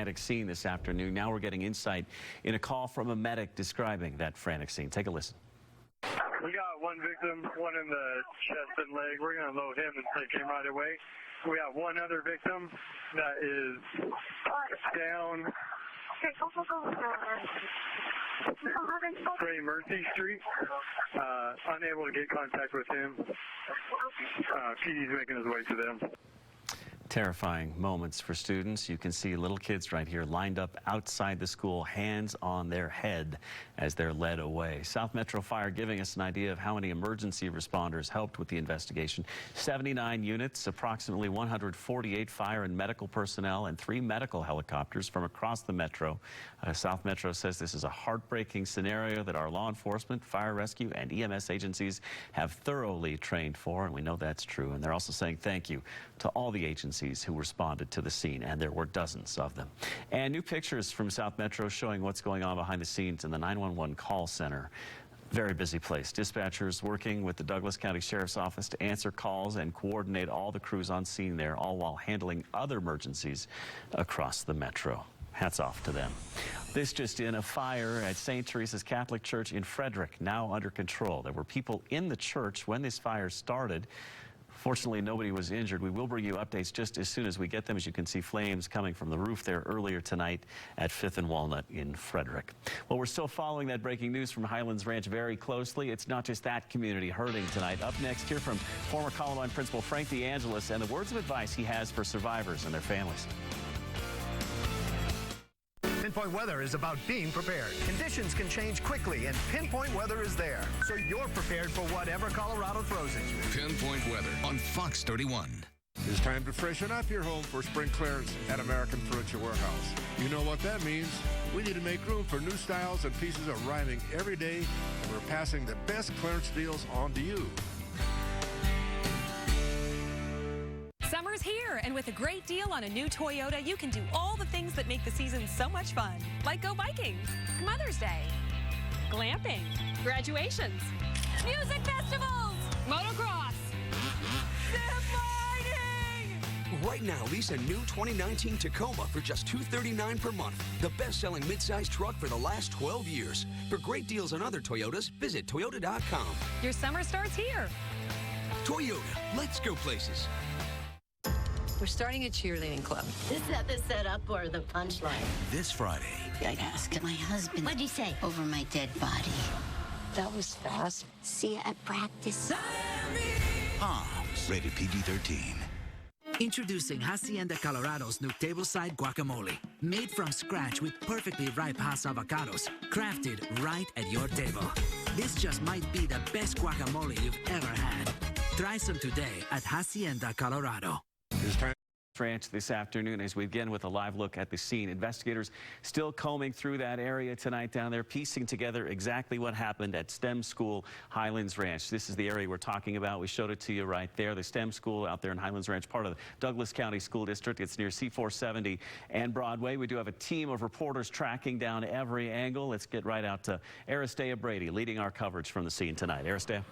frantic scene this afternoon. Now we're getting insight in a call from a medic describing that frantic scene. Take a listen. We got one victim, one in the chest and leg. We're going to load him and take him right away. We have one other victim that is down Gray Mercy Street. Unable to get contact with him. PD's making his way to them. Terrifying moments for students. You can see little kids right here lined up outside the school, hands on their head as they're led away. South Metro Fire giving us an idea of how many emergency responders helped with the investigation. 79 units, approximately 148 fire and medical personnel, and 3 medical helicopters from across the metro. South Metro says this is a heartbreaking scenario that our law enforcement, fire rescue, and EMS agencies have thoroughly trained for, and we know that's true. And they're also saying thank you to all the agencies who responded to the scene, and there were dozens of them. And new pictures from South Metro showing what's going on behind the scenes in the 911 call center. Very busy place. Dispatchers working with the Douglas County Sheriff's Office to answer calls and coordinate all the crews on scene there, all while handling other emergencies across the metro. Hats off to them. This just in, a fire at St. Teresa's Catholic Church in Frederick, now under control. There were people in the church when this fire started. Fortunately, nobody was injured. We will bring you updates just as soon as we get them. As you can see, flames coming from the roof there earlier tonight at 5th and Walnut in Frederick. Well, we're still following that breaking news from Highlands Ranch very closely. It's not just that community hurting tonight. Up next, hear from former Columbine principal Frank DeAngelis and the words of advice he has for survivors and their families. Pinpoint Weather is about being prepared. Conditions can change quickly, and Pinpoint Weather is there, so you're prepared for whatever Colorado throws at you. Pinpoint Weather on Fox 31. It's time to freshen up your home for spring clearance at American Furniture Warehouse. You know what that means. We need to make room for new styles and pieces arriving every day, and we're passing the best clearance deals on to you. Summer's here, and with a great deal on a new Toyota, you can do all the things that make the season so much fun. Like go biking, Mother's Day, glamping, graduations, music festivals, motocross, zip lining! Right now, lease a new 2019 Tacoma for just $239 per month. The best-selling midsize truck for the last 12 years. For great deals on other Toyotas, visit Toyota.com. Your summer starts here. Toyota, let's go places. We're starting a cheerleading club. Is that the setup or the punchline? This Friday. I asked my husband. What'd you say? Over my dead body. That was fast. See you at practice. Hobbs, rated PG-13. Introducing Hacienda Colorado's new tableside guacamole. Made from scratch with perfectly ripe Hass avocados. Crafted right at your table. This just might be the best guacamole you've ever had. Try some today at Hacienda Colorado. Ranch this afternoon as we begin with a live look at the scene. Investigators still combing through that area tonight down there, piecing together exactly what happened at STEM School Highlands Ranch. This is the area we're talking about. We showed it to you right there. The STEM School out there in Highlands Ranch, part of the Douglas County School District. It's near C470 and Broadway. We do have a team of reporters tracking down every angle. Let's get right out to Aristea Brady leading our coverage from the scene tonight. Aristea.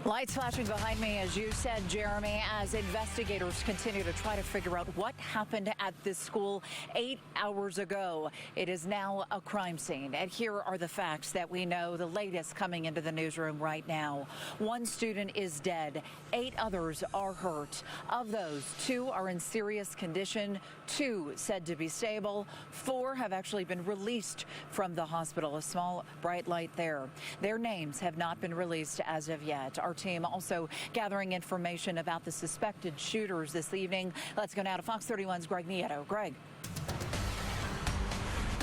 Lights flashing behind me, as you said, Jeremy, as investigators continue to try to figure out what happened at this school 8 hours ago. It is now a crime scene, and here are the facts that we know, the latest coming into the newsroom right now. 1 student is dead. 8 others are hurt. Of those, 2 are in serious condition, 2 said to be stable. 4 have actually been released from the hospital. A small bright light there. Their names have not been released as of yet. Our team also gathering information about the suspected shooters this evening. Let's go now to Fox 31's Greg Nieto. Greg.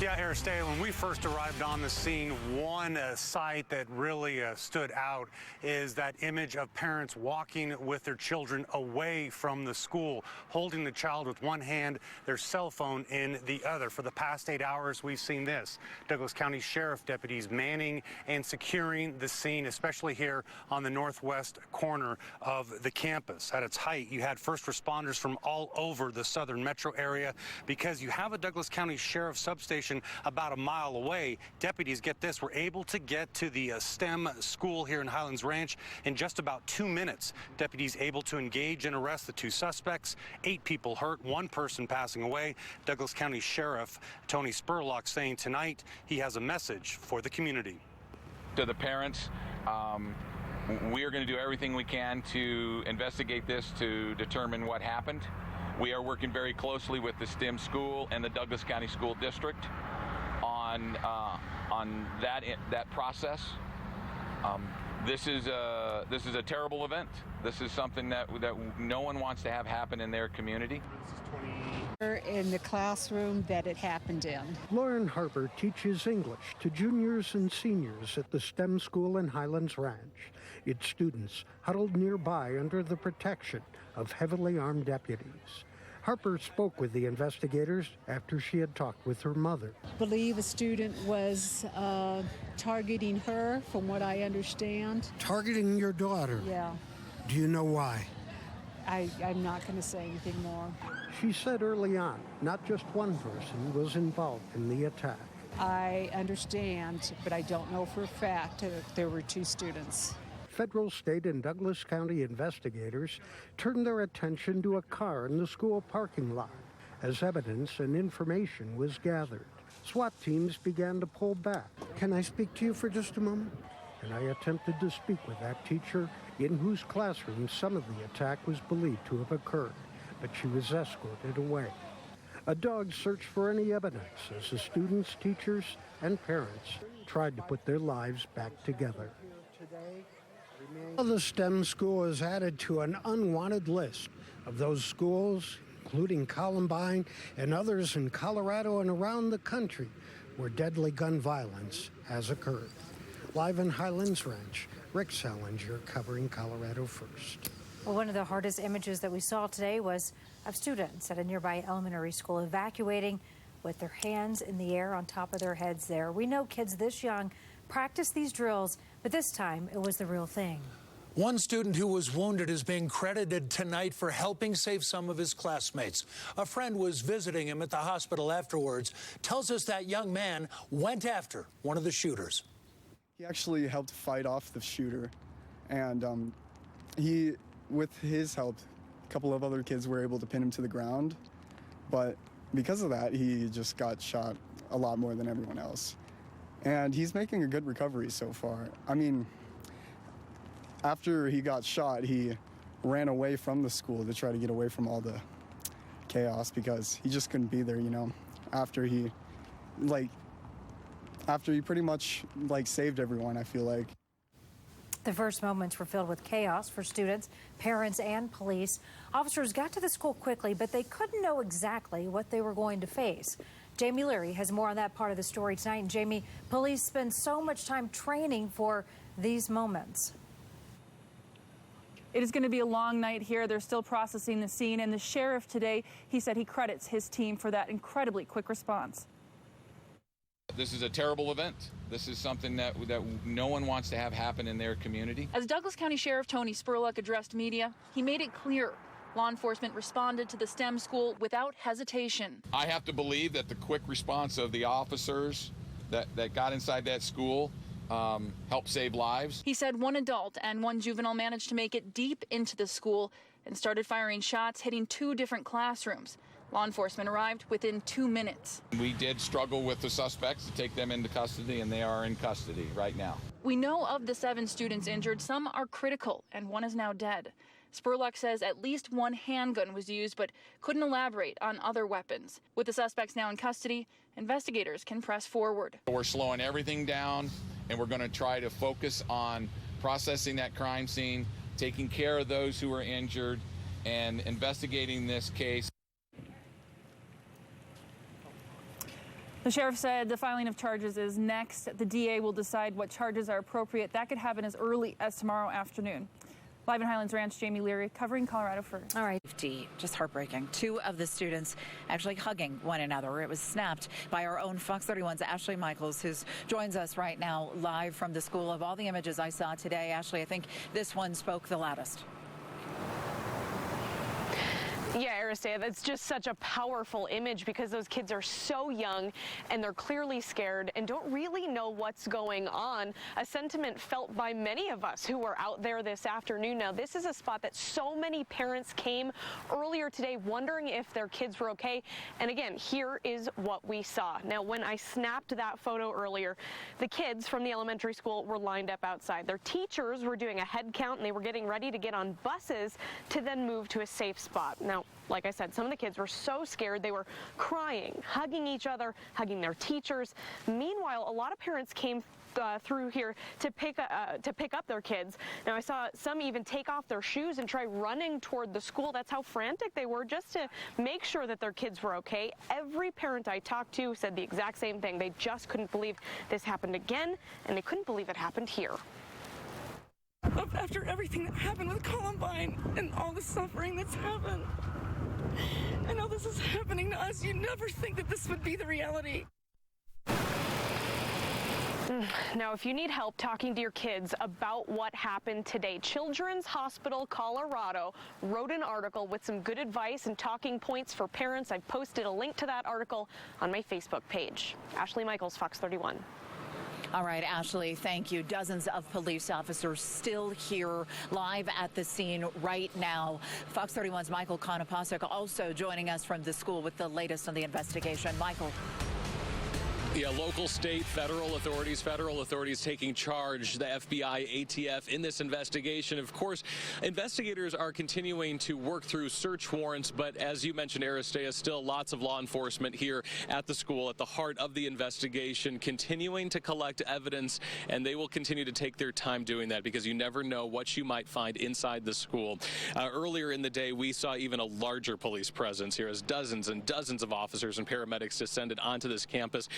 Yeah, Aristea, when we first arrived on the scene, one sight that really stood out is that image of parents walking with their children away from the school, holding the child with one hand, their cell phone in the other. For the past 8 hours, we've seen this. Douglas County Sheriff deputies manning and securing the scene, especially here on the northwest corner of the campus. At its height, you had first responders from all over the southern metro area because you have a Douglas County Sheriff substation location about a mile away. Deputies, get this, were able to get to the STEM school here in Highlands Ranch in just about 2 minutes. Deputies able to engage and arrest the 2 suspects. 8 people hurt, 1 person passing away. Douglas County Sheriff Tony Spurlock saying tonight he has a message for the community. To the parents, we are going to do everything we can to investigate this to determine what happened. We are working very closely with the STEM school and the Douglas County School District on that process. This is a terrible event. This is something that no one wants to have happen in their community. In the classroom that it happened in. Lauren Harper teaches English to juniors and seniors at the STEM School in Highlands Ranch. Its students huddled nearby under the protection of heavily armed deputies. Harper spoke with the investigators after she had talked with her mother. I believe a student was targeting her, from what I understand. Targeting your daughter? Yeah. Do you know why? I'm not going to say anything more. She said early on, not just one person was involved in the attack. I understand, but I don't know for a fact that there were 2 students. Federal, state, and Douglas County investigators turned their attention to a car in the school parking lot as evidence and information was gathered. SWAT teams began to pull back. Can I speak to you for just a moment? And I attempted to speak with that teacher in whose classroom some of the attack was believed to have occurred, but she was escorted away. A dog searched for any evidence as the students, teachers, and parents tried to put their lives back together. The STEM school is added to an unwanted list of those schools, including Columbine and others in Colorado and around the country, where deadly gun violence has occurred. Live in Highlands Ranch, Rick Sallinger covering Colorado First. Well, one of the hardest images that we saw today was of students at a nearby elementary school evacuating with their hands in the air on top of their heads there. We know kids this young practice these drills, but this time it was the real thing. One student who was wounded is being credited tonight for helping save some of his classmates. A friend was visiting him at the hospital afterwards, tells us that young man went after one of the shooters. He actually helped fight off the shooter, and with his help, a couple of other kids were able to pin him to the ground, but because of that, he just got shot a lot more than everyone else. And he's making a good recovery so far. I mean, after he got shot, he ran away from the school to try to get away from all the chaos because he just couldn't be there, you know, after he pretty much saved everyone, I feel like. The first moments were filled with chaos for students, parents, and police. Officers got to the school quickly, but they couldn't know exactly what they were going to face. Jamie Leary has more on that part of the story tonight. And Jamie, police spend so much time training for these moments. It is going to be a long night here. They're still processing the scene, and the sheriff today, he said he credits his team for that incredibly quick response. This is a terrible event. This is something that no one wants to have happen in their community. As Douglas County Sheriff Tony Spurlock addressed media, he made it clear law enforcement responded to the STEM school without hesitation. I have to believe that the quick response of the officers that got inside that school helped save lives. He said one adult and one juvenile managed to make it deep into the school and started firing shots, hitting 2 different classrooms. Law enforcement arrived within 2 minutes. We did struggle with the suspects to take them into custody, and they are in custody right now. We know of the 7 students injured, some are critical, and one is now dead. Spurlock says at least 1 handgun was used, but couldn't elaborate on other weapons. With the suspects now in custody, investigators can press forward. We're slowing everything down, and we're going to try to focus on processing that crime scene, taking care of those who are injured, and investigating this case. The sheriff said the filing of charges is next. The DA will decide what charges are appropriate. That could happen as early as tomorrow afternoon. Live in Highlands Ranch, Jamie Leary covering Colorado First. All right, just heartbreaking. 2 of the students actually hugging one another. It was snapped by our own Fox 31's Ashley Michaels, who joins us right now live from the school. Of all the images I saw today, Ashley, I think this one spoke the loudest. Yeah, Aristea, that's just such a powerful image because those kids are so young and they're clearly scared and don't really know what's going on. A sentiment felt by many of us who were out there this afternoon. Now, this is a spot that so many parents came earlier today wondering if their kids were okay. And again, here is what we saw. Now, when I snapped that photo earlier, the kids from the elementary school were lined up outside. Their teachers were doing a head count and they were getting ready to get on buses to then move to a safe spot. Now, like I said, some of the kids were so scared they were crying, hugging each other, hugging their teachers. Meanwhile, a lot of parents came through here to pick up their kids. Now, I saw some even take off their shoes and try running toward the school. That's how frantic they were just to make sure that their kids were okay. Every parent I talked to said the exact same thing. They just couldn't believe this happened again, and they couldn't believe it happened here. After everything that happened with Columbine and all the suffering that's happened, I know this is happening to us. You never think that this would be the reality. Now, if you need help talking to your kids about what happened today, Children's Hospital Colorado wrote an article with some good advice and talking points for parents. I've posted a link to that article on my Facebook page. Ashley Michaels, Fox 31. All right, Ashley, thank you. Dozens of police officers still here live at the scene right now. Fox 31's Michael Konopasek also joining us from the school with the latest on the investigation. Michael. Yeah, local, state, federal authorities taking charge, the FBI, ATF, in this investigation. Of course, investigators are continuing to work through search warrants, but as you mentioned, Aristea, still lots of law enforcement here at the school, at the heart of the investigation, continuing to collect evidence, and they will continue to take their time doing that because you never know what you might find inside the school. Earlier in the day, we saw even a larger police presence here as dozens and dozens of officers and paramedics descended onto this campus.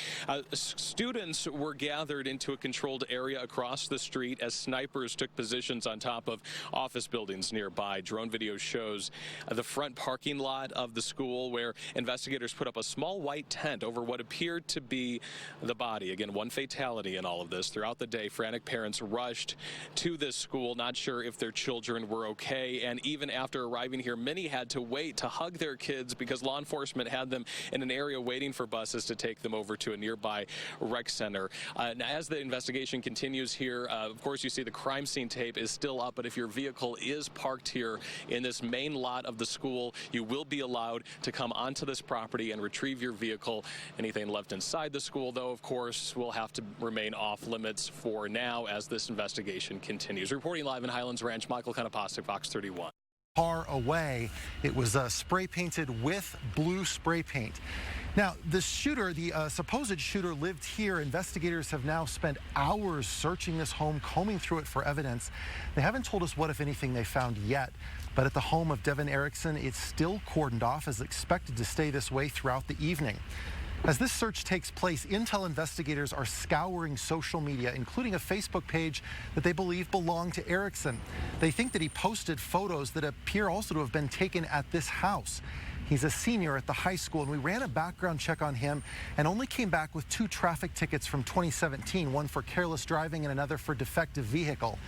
Students were gathered into a controlled area across the street as snipers took positions on top of office buildings nearby. Drone video shows the front parking lot of the school where investigators put up a small white tent over what appeared to be the body. Again, one fatality in all of this. Throughout the day, frantic parents rushed to this school, not sure if their children were okay. And even after arriving here, many had to wait to hug their kids because law enforcement had them in an area waiting for buses to take them over to a nearby rec center. As the investigation continues here, of course, you see the crime scene tape is still up, but if your vehicle is parked here in this main lot of the school, you will be allowed to come onto this property and retrieve your vehicle. Anything left inside the school, though, of course, will have to remain off limits for now as this investigation continues. Reporting live in Highlands Ranch, Michael Konopasek, Fox 31. Far away, it was spray painted with blue spray paint. Now, the shooter, the supposed shooter, lived here. Investigators have now spent hours searching this home, combing through it for evidence. They haven't told us what, if anything, they found yet. But at the home of Devon Erickson, it's still cordoned off, as expected to stay this way throughout the evening. As this search takes place, Intel investigators are scouring social media, including a Facebook page that they believe belonged to Erickson. They think that he posted photos that appear also to have been taken at this house. He's a senior at the high school, and we ran a background check on him and only came back with 2 traffic tickets from 2017, one for careless driving and another for defective vehicle.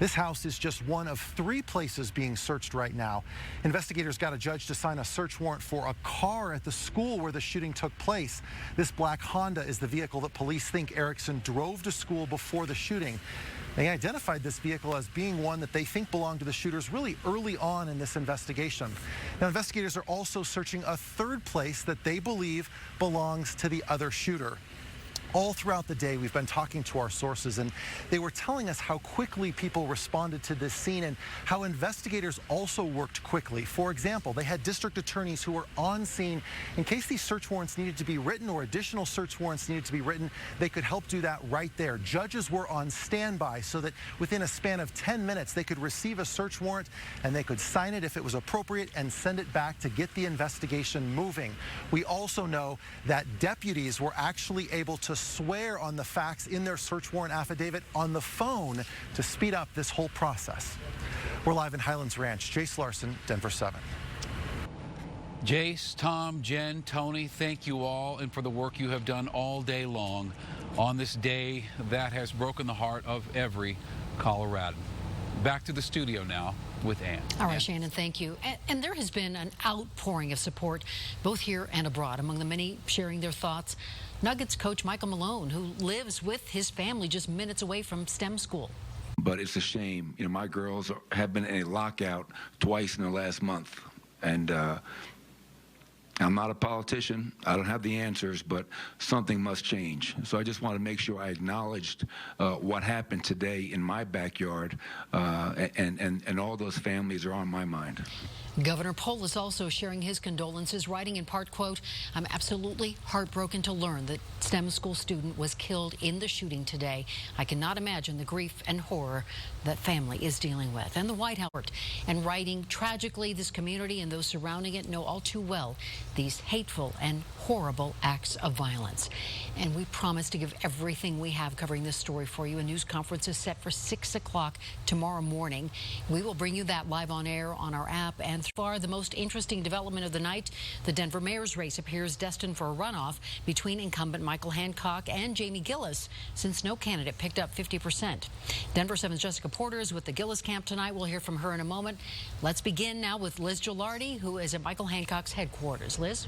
This house is just one of 3 places being searched right now. Investigators got a judge to sign a search warrant for a car at the school where the shooting took place. This black Honda is the vehicle that police think Erickson drove to school before the shooting. They identified this vehicle as being one that they think belonged to the shooters really early on in this investigation. Now, investigators are also searching a 3rd place that they believe belongs to the other shooter. All throughout the day, we've been talking to our sources, and they were telling us how quickly people responded to this scene and how investigators also worked quickly. For example, they had district attorneys who were on scene in case these search warrants needed to be written or additional search warrants needed to be written. They could help do that right there. Judges were on standby so that within a span of 10 minutes, they could receive a search warrant and they could sign it if it was appropriate and send it back to get the investigation moving. We also know that deputies were actually able to swear on the facts in their search warrant affidavit on the phone to speed up this whole process. We're live in Highlands Ranch. Jace Larson, Denver 7. Jace, Tom, Jen, Tony, thank you all and for the work you have done all day long on this day that has broken the heart of every Coloradan. Back to the studio now with Ann. All right, Shannon, thank you. And there has been an outpouring of support both here and abroad. Among the many sharing their thoughts, Nuggets coach Michael Malone, who lives with his family just minutes away from STEM school. But it's a shame. You know, my girls have been in a lockout twice in the last month. And I'm not a politician. I don't have the answers, but something must change. So I just want to make sure I acknowledged what happened today in my backyard, and all those families are on my mind. Governor Polis also sharing his condolences, writing in part, quote, "I'm absolutely heartbroken to learn that STEM school student was killed in the shooting today. I cannot imagine the grief and horror that family is dealing with." And the White House, and writing, "Tragically, this community and those surrounding it know all too well these hateful and horrible acts of violence." And we promise to give everything we have covering this story for you. A news conference is set for 6 o'clock tomorrow morning. We will bring you that live on air on our app. And so far, the most interesting development of the night, the Denver mayor's race appears destined for a runoff between incumbent Michael Hancock and Jamie Gillis, since no candidate picked up 50%. Denver 7's Jessica Porter is with the Gillis camp tonight. We'll hear from her in a moment. Let's begin now with Liz Gilardi, who is at Michael Hancock's headquarters. Liz?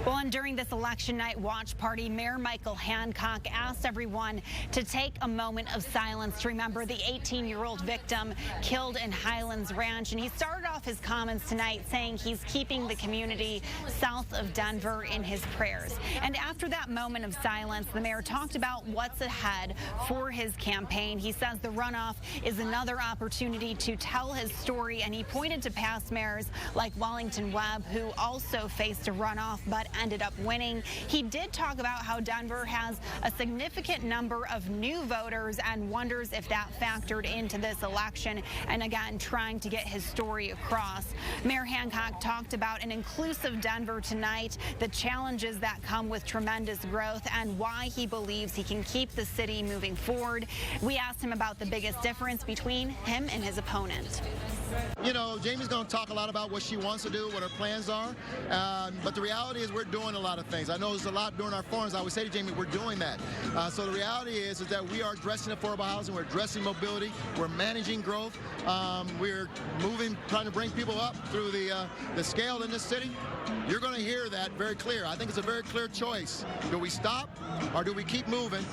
Well, and during this election night watch party, Mayor Michael Hancock asked everyone to take a moment of silence to remember the 18-year-old victim killed in Highlands Ranch. And he started off his comments tonight saying he's keeping the community south of Denver in his prayers. And after that moment of silence, the mayor talked about what's ahead for his campaign. He says the runoff is another opportunity to tell his story, and he pointed to past mayors like Wellington Webb, who also faced a runoff but ended up winning. He did talk about how Denver has a significant number of new voters and wonders if that factored into this election, and again, trying to get his story across. Mayor Hancock talked about an inclusive Denver tonight, the challenges that come with tremendous growth, and why he believes he can keep the city moving forward. We asked him about the biggest difference between him and his opponent. You know, Jamie's going to talk a lot about what she wants to do, what her plans are, but the reality is we're doing a lot of things. I know there's a lot during our forums. I would say to Jamie, we're doing that. So the reality is that we are addressing affordable housing, we're addressing mobility, we're managing growth, we're moving, trying to bring people up through the scale in this city. You're going to hear that very clear. I think it's a very clear choice. Do we stop or do we keep moving?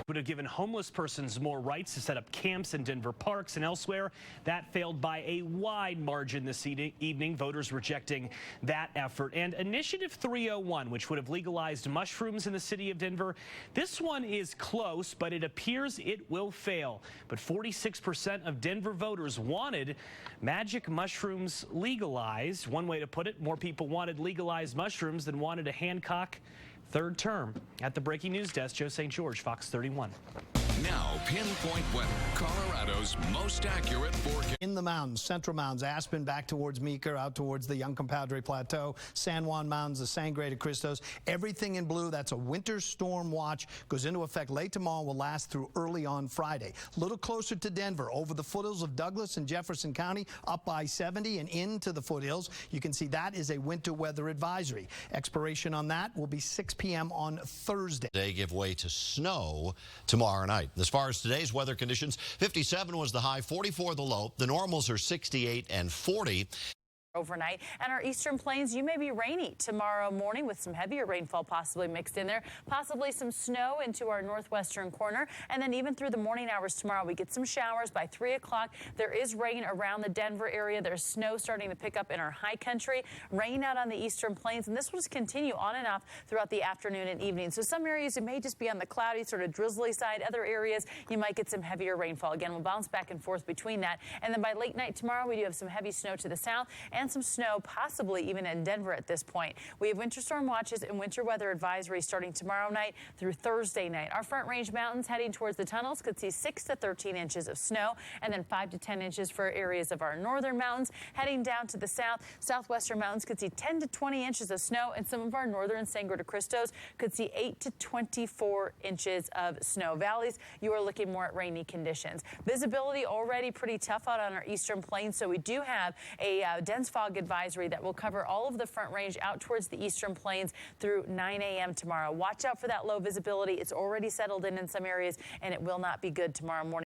Would have given homeless persons more rights to set up camps in Denver parks and elsewhere. That failed by a wide margin this evening, voters rejecting that effort. And Initiative 301, which would have legalized mushrooms in the city of Denver, this one is close, but it appears it will fail. But 46% of Denver voters wanted magic mushrooms legalized. One way to put it, more people wanted legalized mushrooms than wanted a Hancock third term. At the Breaking News Desk, Joe St. George, Fox 31. Now, pinpoint weather. Colorado's most accurate forecast. In the mountains, Central Mountains, Aspen back towards Meeker, out towards the Young Compadre Plateau, San Juan Mountains, the Sangre de Cristos, everything in blue. That's a winter storm watch. Goes into effect late tomorrow, will last through early on Friday. A little closer to Denver, over the foothills of Douglas and Jefferson County, up by 70 and into the foothills. You can see that is a winter weather advisory. Expiration on that will be 6 p.m. on Thursday. They give way to snow tomorrow night. As far as today's weather conditions, 57 was the high, 44 the low. The normals are 68 and 40. Overnight. And our eastern plains, you may be rainy tomorrow morning with some heavier rainfall possibly mixed in there, possibly some snow into our northwestern corner. And then even through the morning hours tomorrow, we get some showers by 3 o'clock. There is rain around the Denver area. There's snow starting to pick up in our high country, rain out on the eastern plains. And this will just continue on and off throughout the afternoon and evening. So some areas it may just be on the cloudy, sort of drizzly side. Other areas you might get some heavier rainfall. Again, we'll bounce back and forth between that. And then by late night tomorrow, we do have some heavy snow to the south and some snow possibly even in Denver at this point. We have winter storm watches and winter weather advisories starting tomorrow night through Thursday night. Our Front Range mountains heading towards the tunnels could see 6 to 13 inches of snow, and then 5 to 10 inches for areas of our northern mountains. Heading down to the south, southwestern mountains could see 10 to 20 inches of snow, and some of our northern Sangre de Cristos could see 8 to 24 inches of snow. Valleys, you are looking more at rainy conditions. Visibility already pretty tough out on our eastern plains, so we do have a dense fog advisory that will cover all of the Front Range out towards the eastern plains through 9 a.m. tomorrow. Watch out for that low visibility. It's already settled in some areas, and it will not be good tomorrow morning.